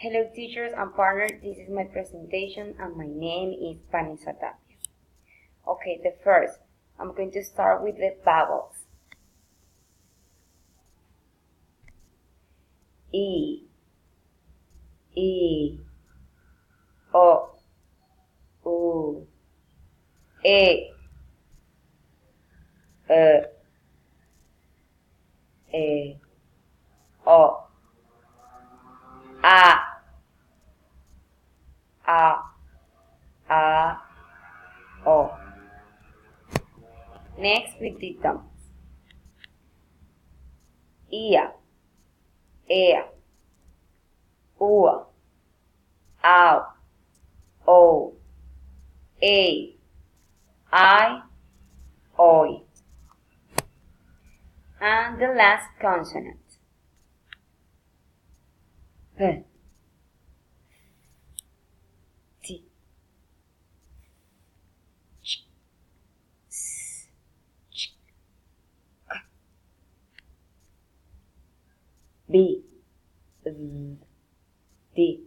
Hello teachers and partners, this is my presentation and my name is Vanessa Tapia. Okay, the first, I'm going to start with the vowels. E, O, U, E, O, A, O. Next with diphthongs. Ia, ea, ua, au, o, e, I, oi. And the last consonant. P, T, Ch, S, Ch, K, B, V, D,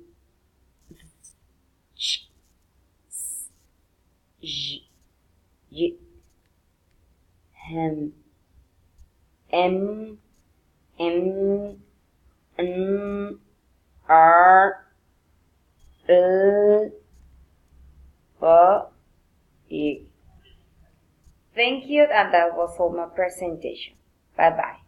Ch, S, J, Y, M, N, R, O, E. Thank you, and that was all my presentation. Bye-bye.